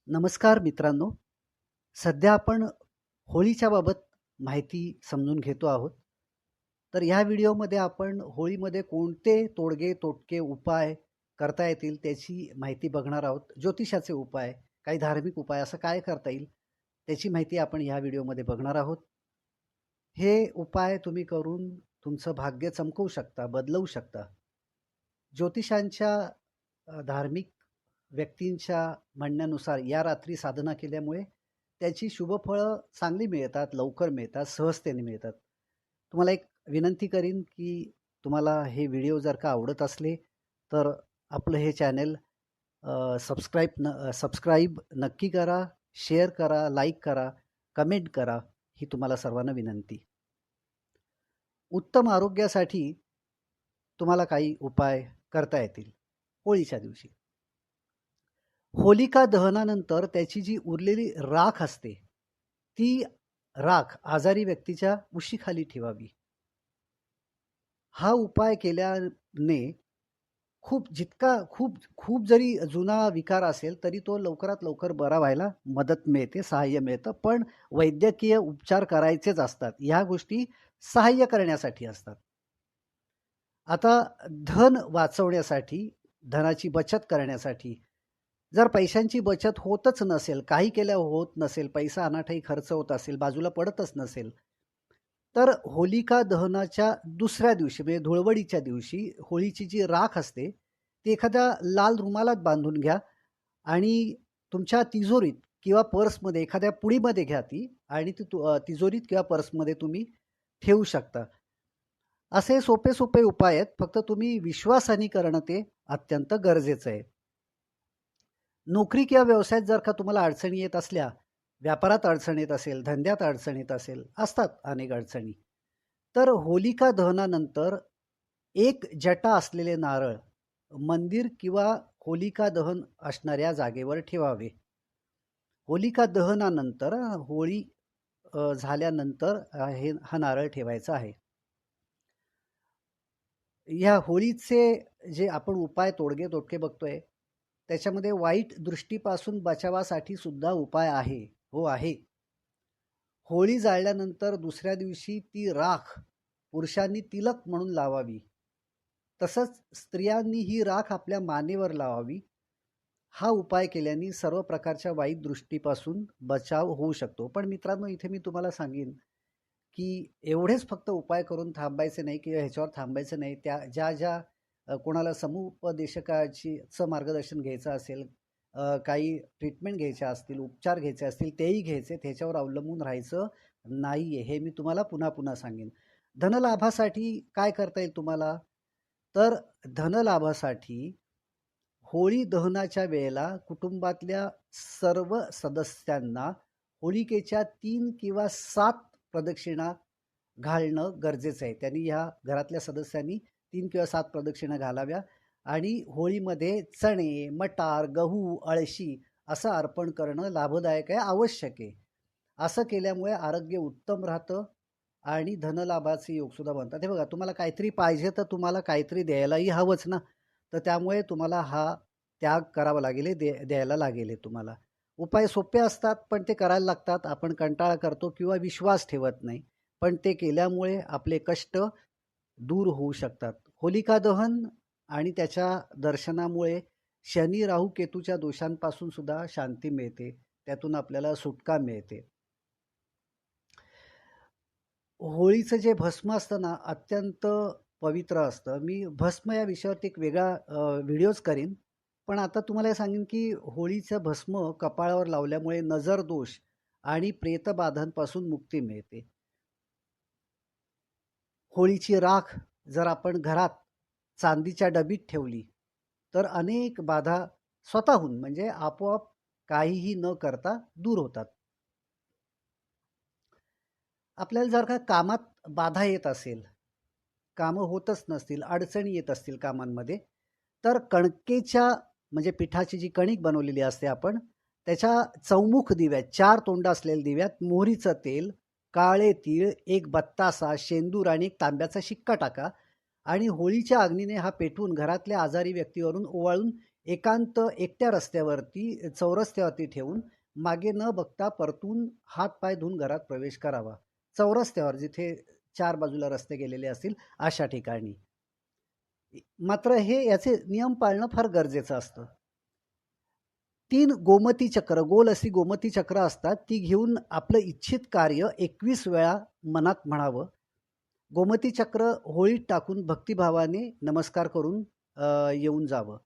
नमस्कार मित्रांनो. सध्या आपण होळीच्या बाबत माहिती समजून घेतो आहोत. तर ह्या व्हिडिओमध्ये आपण होळीमध्ये कोणते तोडगे, तोटके उपाय करता येतील त्याची माहिती बघणार आहोत. ज्योतिषाचे उपाय, काही धार्मिक उपाय असं काय करता येईल त्याची माहिती आपण ह्या व्हिडिओमध्ये बघणार आहोत. हे उपाय तुम्ही करून तुमचं भाग्य चमकवू शकता, बदलवू शकता. ज्योतिषांच्या धार्मिक व्यक्तींच्या म्हणण्यानुसार या रात्री साधना केल्यामुळे त्याची शुभफळं चांगली मिळतात, लवकर मिळतात, सहजतेने मिळतात. तुम्हाला एक विनंती करीन की तुम्हाला हे व्हिडिओ जर का आवडत असले तर आपलं हे चॅनल सबस्क्राईब नक्की करा, शेअर करा, लाईक करा, कमेंट करा, ही तुम्हाला सर्वांना विनंती. उत्तम आरोग्यासाठी तुम्हाला काही उपाय करता येतील होळीच्या दिवशी. होलिका दहनानंतर त्याची जी उरलेली राख असते ती राख आजारी व्यक्तीच्या उशीखाली ठेवावी. हा उपाय केल्याने खूप खूप जरी जुना विकार असेल तरी तो लवकरात लवकर बरा व्हायला मदत मिळते, सहाय्य मिळतं. पण वैद्यकीय उपचार करायचेच असतात. ह्या गोष्टी सहाय्य करण्यासाठी असतात. आता धन वाचवण्यासाठी, धनाची बचत करण्यासाठी जर पैशांची बचत होतच नसेल, काही केल्या होत नसेल, पैसा अनाठाई खर्च होत असेल, बाजूला पडतच नसेल, तर होलिका दहनाच्या दुसऱ्या दिवशी म्हणजे धुळवडीच्या दिवशी होळीची जी राख असते ती एखाद्या लाल रुमालात बांधून घ्या आणि तुमच्या तिजोरीत किंवा पर्समध्ये एखाद्या पुडीमध्ये घ्या ती आणि ती तिजोरीत किंवा पर्समध्ये तुम्ही ठेवू शकता. असे सोपे सोपे उपाय आहेत, फक्त तुम्ही विश्वासाने करणं ते अत्यंत गरजेचं आहे. नोकरी किंवा व्यवसायात जर का तुम्हाला अडचणी येत असल्या, व्यापारात अडचण येत असेल, धंद्यात अडचण येत असेल, असतात अनेक अडचणी, तर होलिका दहनानंतर एक जटा असलेले नारळ मंदिर किंवा होलिका दहन असणाऱ्या जागेवर ठेवावे. होलिका दहनानंतर होळी झाल्यानंतर हा नारळ ठेवायचा आहे. ह्या होळीचे जे आपण उपाय तोडगे तोटके बघतोय त्याच्यामध्ये वाईट दृष्टीपासून बचावासाठी सुद्धा उपाय आहे. हो आहे. होळी जाळल्यानंतर दुसऱ्या दिवशी ती राख पुरुषांनी तिलक म्हणून लावावी. तसंच स्त्रियांनी ही राख आपल्या मानेवर लावावी. हा उपाय केल्याने सर्व प्रकारच्या वाईट दृष्टीपासून बचाव होऊ शकतो. पण मित्रांनो, इथे मी तुम्हाला सांगेन की एवढेच फक्त उपाय करून थांबायचे नाही किंवा ह्याच्यावर थांबायचं नाही. त्या ज्या कोणाला समुपदेशकाचं मार्गदर्शन घ्यायचं असेल, काही ट्रीटमेंट घ्यायच्या असतील, उपचार घ्यायचे असतील, तेही घ्यायचे. ह्याच्यावर अवलंबून राहायचं नाहीये, हे मी तुम्हाला पुन्हा पुन्हा सांगेन. धनलाभासाठी काय करता येईल तुम्हाला? तर धनलाभासाठी होळी दहनाच्या वेळेला कुटुंबातल्या सर्व सदस्यांना होलिकेच्या 3 किंवा 7 प्रदक्षिणा घालणं गरजेचं आहे. त्यांनी ह्या घरातल्या सदस्यांनी 3 किंवा 7 प्रदक्षिणा घालाव्या आणि होळीमध्ये चणे, मटार, गहू, अळशी असं अर्पण करणं लाभदायक आहे, आवश्यक आहे. असं केल्यामुळे आरोग्य उत्तम राहतं आणि धनलाभाचे योगसुद्धा बनतात. हे बघा, तुम्हाला काहीतरी पाहिजे तर तुम्हाला काहीतरी द्यायलाही हवंच ना. तर त्यामुळे तुम्हाला हा त्याग करावा लागेल, द्यायला लागेल तुम्हाला. उपाय सोपे असतात पण ते करायला लागतात. आपण कंटाळा करतो किंवा विश्वास ठेवत नाही. पण ते केल्यामुळे आपले कष्ट दूर होऊ शकतात. होलिका दहन आणि त्याच्या दर्शनामुळे शनी, राहू, केतूच्या दोषांपासून सुद्धा शांती मिळते. त्यातून आपल्याला सुटका मिळते. होळीचं जे भस्म असतं ना, अत्यंत पवित्र असतं. मी भस्म या विषयावरती एक वेगळा व्हिडिओज करीन. पण आता तुम्हाला हे सांगेन की होळीचं भस्म कपाळावर लावल्यामुळे नजर दोष आणि प्रेतबाधांपासून मुक्ती मिळते. होळीची राख जर आपण घरात चांदीच्या डबीत ठेवली तर अनेक बाधा स्वतःहून म्हणजे आपोआप काहीही न करता दूर होतात. आपल्याला जर का कामात बाधा येत असेल, कामं होतच नसतील, अडचणी येत असतील कामांमध्ये, तर कणकेच्या म्हणजे पिठाची जी कणिक बनवलेली असते आपण, त्याच्या चौमुख दिव्यात, 4 तोंड असलेल्या दिव्यात मोहरीचं तेल, काळे तीळ, एक बत्तासा, शेंदूर आणि एक तांब्याचा शिक्का टाका आणि होळीच्या अग्नीने हा पेटवून घरातल्या आजारी व्यक्तीवरून ओवाळून एकांत एकट्या रस्त्यावरती चौरस्त्यावरती ठेवून मागे न बघता परतून हात पाय धुवून घरात प्रवेश करावा. चौरस्त्यावर जिथे चार बाजूला रस्ते गेलेले असतील अशा ठिकाणी. मात्र याचे नियम पाळणं फार गरजेचं असतं. 3 गोमती चक्र, गोल अशी गोमती चक्र असतात, ती घेऊन आपलं इच्छित कार्य 21 वेळा मनात म्हणावं. गोमती चक्र होळीत टाकून भक्तिभावाने नमस्कार करून येऊन जावं.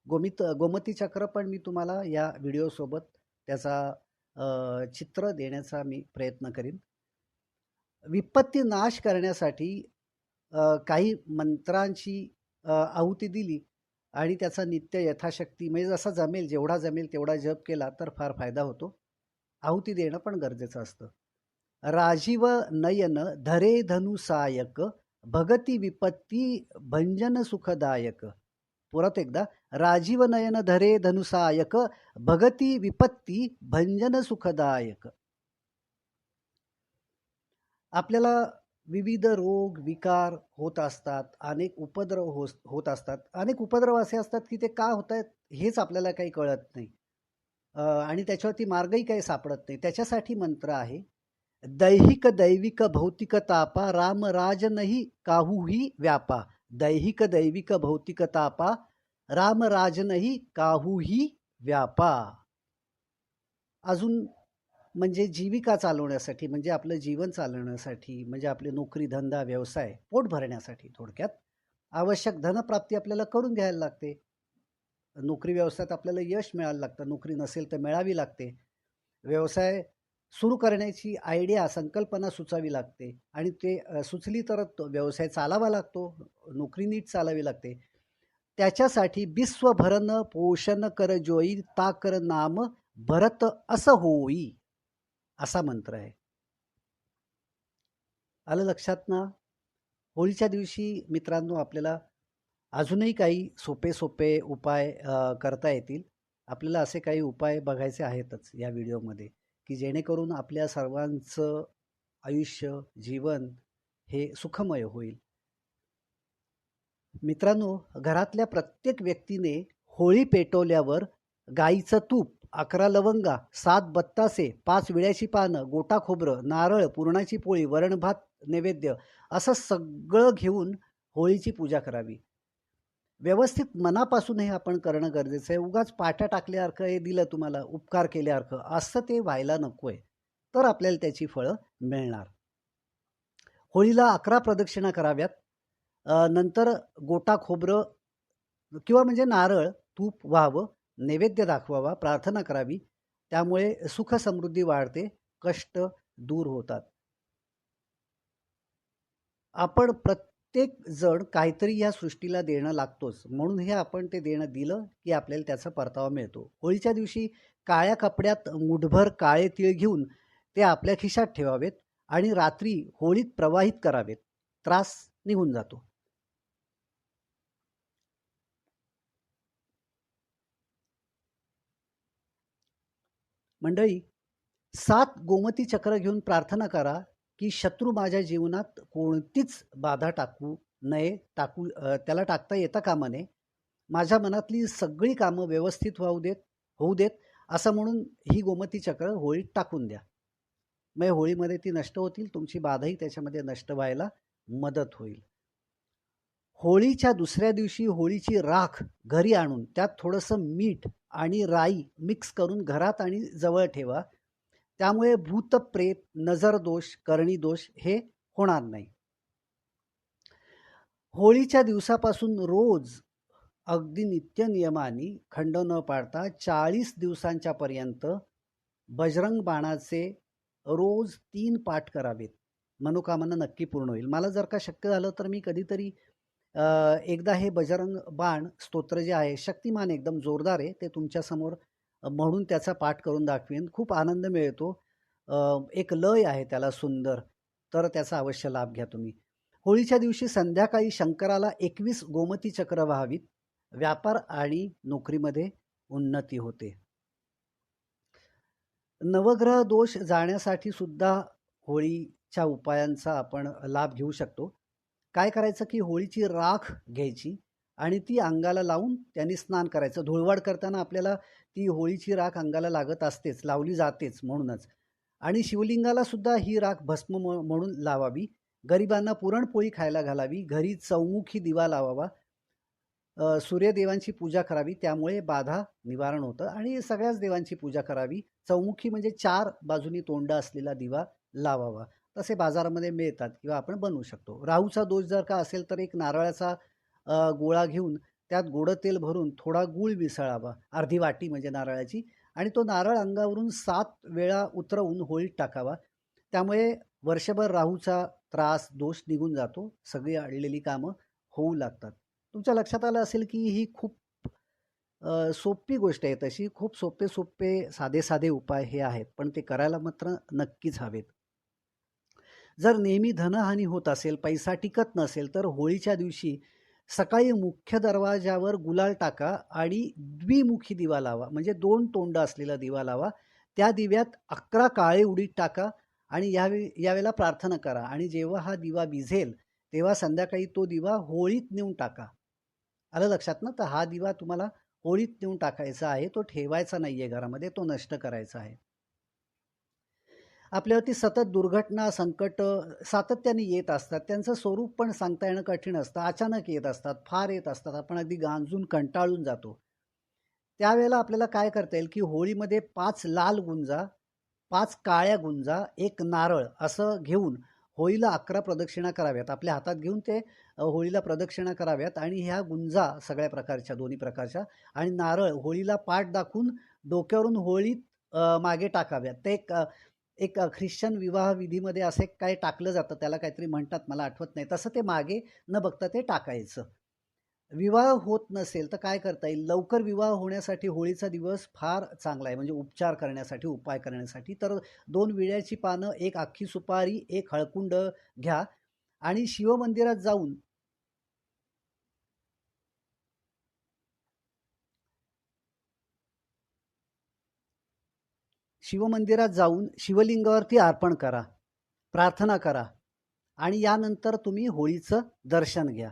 गोमती चक्र पण मी तुम्हाला या व्हिडिओसोबत त्याचा चित्र देण्याचा मी प्रयत्न करीन. विपत्ती नाश करण्यासाठी काही मंत्रांची आहुती दिली आणि त्याचा नित्य यथाशक्ती म्हणजे जसा जमेल, जेवढा जमेल तेवढा जप केला तर फार फायदा होतो. आहुती देणं पण गरजेचं असतं. राजीव नयन धरे धनु सायक भगती विपत्ती भंजन सुखदायक. परत एकदा, राजीव नयन धरे धनुसायक भगती विपत्ती भंजन सुखदायक. आपल्याला विविध रोग विकार होत असतात, अनेक उपद्रव होत असतात. अनेक उपद्रव असे असतात की ते का होत आहेत हेच आपल्याला काही कळत नाही आणि त्याच्यावरती मार्गही काही सापडत नाही. त्याच्यासाठी मंत्र आहे, दैहिक दैविक भौतिक तापा राम राज नाही काहूही व्यापा. दैहिक दैविक भौतिक तापा राम राज नाही काहूही व्यापा. अजून म्हणजे जीविका चालवण्यासाठी, म्हणजे आपलं जीवन चालवण्यासाठी, म्हणजे आपले नोकरी धंदा व्यवसाय पोट भरण्यासाठी थोडक्यात आवश्यक धनप्राप्ती आपल्याला करून घ्यायला लागते. नोकरी व्यवसायात आपल्याला यश मिळायला लागतं, नोकरी नसेल तर मिळावी लागते. व्यवसाय सुरू करण्याची आयडिया संकल्पना सुचावी लागते आणि ते सुचली तर व्यवसाय चालावा लागतो, नोकरी नीट चालावी लागते. त्याच्यासाठी विश्व भरण पोषण कर जोई ता कर नाम भरत असं होई, असा मंत्र आहे. आलं लक्षात ना? होळीच्या दिवशी मित्रांनो आपल्याला अजूनही काही सोपे सोपे उपाय करता येतील. आपल्याला असे काही उपाय बघायचे आहेतच या व्हिडिओमध्ये की जेणेकरून आपल्या सर्वांचं आयुष्य जीवन हे सुखमय होईल. मित्रांनो, घरातल्या प्रत्येक व्यक्तीने होळी पेटवल्यावर गाईचं तूप, 11 लवंगा, 7 बत्तासे, 5 विड्याची पानं, गोटा खोबरं, नारळ, पुरणाची पोळी, वरण भात नैवेद्य असं सगळं घेऊन होळीची पूजा करावी. व्यवस्थित मनापासून हे आपण करणं गरजेचं आहे. उगाच पाट्या टाकल्यासारखं हे दिलं तुम्हाला, उपकार केल्यासारखं असं ते व्हायला नकोय, तर आपल्याला त्याची फळं मिळणार. होळीला 11 प्रदक्षिणा कराव्यात. नंतर गोटा खोबरं किंवा म्हणजे नारळ तूप व्हावं, नैवेद्य दाखवावा, प्रार्थना करावी. त्यामुळे सुख समृद्धी वाढते, कष्ट दूर होतात. आपण प्रत्येक जण काहीतरी या सृष्टीला देणं लागतोच, म्हणून हे आपण ते देणं दिलं की आपल्याला त्याचा परतावा मिळतो. होळीच्या दिवशी काळ्या कपड्यात मुठभर काळे तीळ घेऊन ते आपल्या खिशात ठेवावेत आणि रात्री होळीत प्रवाहित करावेत. त्रास निघून जातो. मंडळी, 7 गोमती चक्र घेऊन प्रार्थना करा की शत्रू माझ्या जीवनात कोणतीच बाधा टाकू नये, त्याला टाकता येता कामा नये. माझ्या मनातली सगळी कामं व्यवस्थित होऊ देत असं म्हणून ही गोमती चक्र होळीत टाकून द्या. मग होळीमध्ये ती नष्ट होतील, तुमची बाधाही त्याच्यामध्ये नष्ट व्हायला मदत होईल. होळीच्या दुसऱ्या दिवशी होळीची राख घरी आणून त्यात थोडंसं मीठ आणि राई मिक्स करून घरात आणि जवळ ठेवा. त्यामुळे भूत प्रेत, नजर दोष, करणी दोष हे होणार नाही. होळीच्या दिवसापासून रोज अगदी नित्य नियमाने खंड न पाडता 40 दिवसांच्या पर्यंत बजरंग बाणाचे रोज 3 पाठ करावेत. मनोकामना नक्की पूर्ण होईल. मला जर का शक्य झालं तर मी कधीतरी एकदा हे बजरंग बाण स्तोत्र जे आहे, शक्तिमान एकदम जोरदार आहे, ते तुमच्यासमोर म्हणून त्याचा पाठ करून दाखवेन. खूप आनंद मिळतो. एक लय आहे त्याला सुंदर, तर त्याचा अवश्य लाभ घ्या तुम्ही. होळीच्या दिवशी संध्याकाळी शंकराला 21 गोमती चक्र व्हावीत. व्यापार आणि नोकरीमध्ये उन्नती होते. नवग्रह दोष जाण्यासाठी सुद्धा होळीच्या उपायांचा आपण लाभ घेऊ शकतो. काय करायचं की होळीची राख घ्यायची आणि ती अंगाला लावून त्यांनी स्नान करायचं. धुळवड करताना आपल्याला ती होळीची राख अंगाला लागत असतेच, लावली जातेच म्हणूनच. आणि शिवलिंगाला सुद्धा ही राख भस्म म्हणून लावावी. गरिबांना पुरणपोळी खायला घालावी. घरी चौमुखी दिवा लावावा. सूर्यदेवांची पूजा करावी, त्यामुळे बाधा निवारण होतं. आणि सगळ्याच देवांची पूजा करावी. चौमुखी म्हणजे 4 बाजूनी तोंड असलेला दिवा लावावा. तसे बाजारामध्ये मिळतात किंवा आपण बनवू शकतो. राहूचा दोष जर का असेल तर एक नारळाचा गोळा घेऊन त्यात गोडं तेल भरून थोडा गूळ मिसळावा, अर्धी वाटी म्हणजे नारळाची, आणि तो नारळ अंगावरून 7 वेळा उतरवून होळीत टाकावा. त्यामुळे वर्षभर राहूचा त्रास, दोष निघून जातो. सगळी अडलेली कामं होऊ लागतात. तुमच्या लक्षात आलं असेल की ही खूप सोपी गोष्ट आहे. तशी खूप सोपे सोपे साधे साधे उपाय हे आहेत, पण ते करायला मात्र नक्कीच हवेत. जर नेहमी धनहानी होत असेल, पैसा टिकत नसेल, तर होळीच्या दिवशी सकाळी मुख्य दरवाजावर गुलाल टाका आणि द्विमुखी दिवा लावा, म्हणजे 2 तोंड असलेला दिवा लावा. त्या दिव्यात 11 काळे उडीद टाका आणि यावेळेला प्रार्थना करा. आणि जेव्हा हा दिवा विझेल तेव्हा संध्याकाळी तो दिवा होळीत नेऊन टाका. आलं लक्षात ना? तर हा दिवा तुम्हाला होळीत नेऊन टाकायचा आहे, तो ठेवायचा नाहीये घरामध्ये, तो नष्ट करायचा आहे. आपल्यावरती सतत दुर्घटना, संकट सातत्याने येत असतात. त्यांचं स्वरूप पण सांगता येणं कठीण असतं. अचानक येत असतात, फार येत असतात. आपण अगदी गांजून कंटाळून जातो. त्यावेळेला आपल्याला काय करता येईल की होळीमध्ये 5 लाल गुंजा, 5 काळ्या गुंजा, 1 नारळ असं घेऊन होळीला 11 प्रदक्षिणा कराव्यात. आपल्या हातात घेऊन ते होळीला प्रदक्षिणा कराव्यात आणि ह्या गुंजा सगळ्या प्रकारच्या, दोन्ही प्रकारच्या, आणि नारळ होळीला पाठ दाखवून डोक्यावरून होळीत मागे टाकाव्यात. ते एक ख्रिश्चन विवाह विधीमध्ये असे काय टाकलं जातं, त्याला काहीतरी म्हणतात, मला आठवत नाही. तसं ते मागे न बघता ते टाकायचं. विवाह होत नसेल तर काय करता येईल? लवकर विवाह होण्यासाठी होळीचा दिवस फार चांगला आहे, म्हणजे उपचार करण्यासाठी, उपाय करण्यासाठी. तर 2 विड्याची पानं, 1 अख्खी सुपारी, 1 हळकुंड घ्या आणि शिवमंदिरात जाऊन शिवलिंगावरती अर्पण करा, प्रार्थना करा आणि यानंतर तुम्ही होळीचं दर्शन घ्या.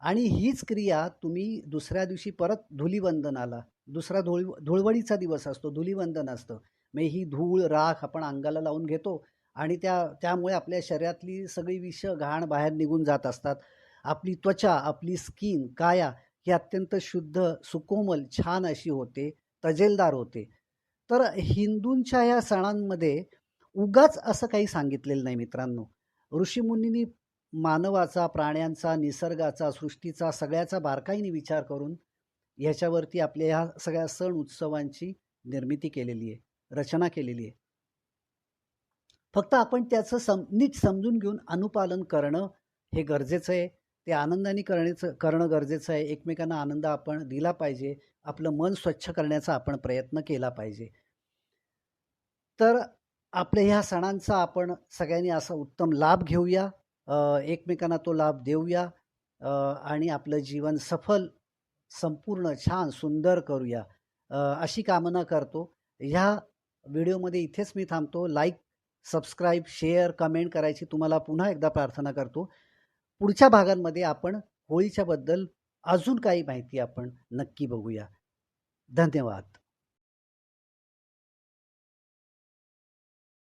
आणि हीच क्रिया तुम्ही दुसऱ्या दिवशी परत धुलीवंदनाला, दुसरा धुळवडीचा दिवस असतो, धुलीवंदन असतं. मग ही धूळ, राख आपण अंगाला लावून घेतो आणि त्यामुळे आपल्या शरीरातली सगळी विष, घाण बाहेर निघून जात असतात. आपली त्वचा, आपली स्किन, काया ही अत्यंत शुद्ध, सुकोमल, छान अशी होते, तजेलदार होते. तर हिंदूंच्या या सणांमध्ये उगाच असं काही सांगितलेलं नाही मित्रांनो. ऋषीमुनींनी मानवाचा, प्राण्यांचा, निसर्गाचा, सृष्टीचा, सगळ्याचा बारकाईने विचार करून ह्याच्यावरती आपल्या ह्या सगळ्या सण उत्सवांची निर्मिती केलेली आहे, रचना केलेली आहे. फक्त आपण त्याचं नीट समजून घेऊन अनुपालन करणं हे गरजेचं आहे. ते आनंदाने करणं गरजेचं आहे. एकमेकांना आनंद आपण दिला पाहिजे. आपलं मन स्वच्छ करण्याचा आपण प्रयत्न केला पाहिजे. तर आपल्या ह्या सणांचा आपण सगळ्यांनी असा उत्तम लाभ घेऊया, एकमेकांना तो लाभ देऊया आणि आपलं जीवन सफल, संपूर्ण, छान, सुंदर करूया, अशी कामना करतो. ह्या व्हिडिओमध्ये इथेच मी थांबतो. लाईक, सबस्क्राईब, शेअर, कमेंट करायची तुम्हाला पुन्हा एकदा प्रार्थना करतो. पुढच्या भागांमध्ये आपण होळीच्या बद्दल अजून काही माहिती आपण नक्की बघूया. धन्यवाद.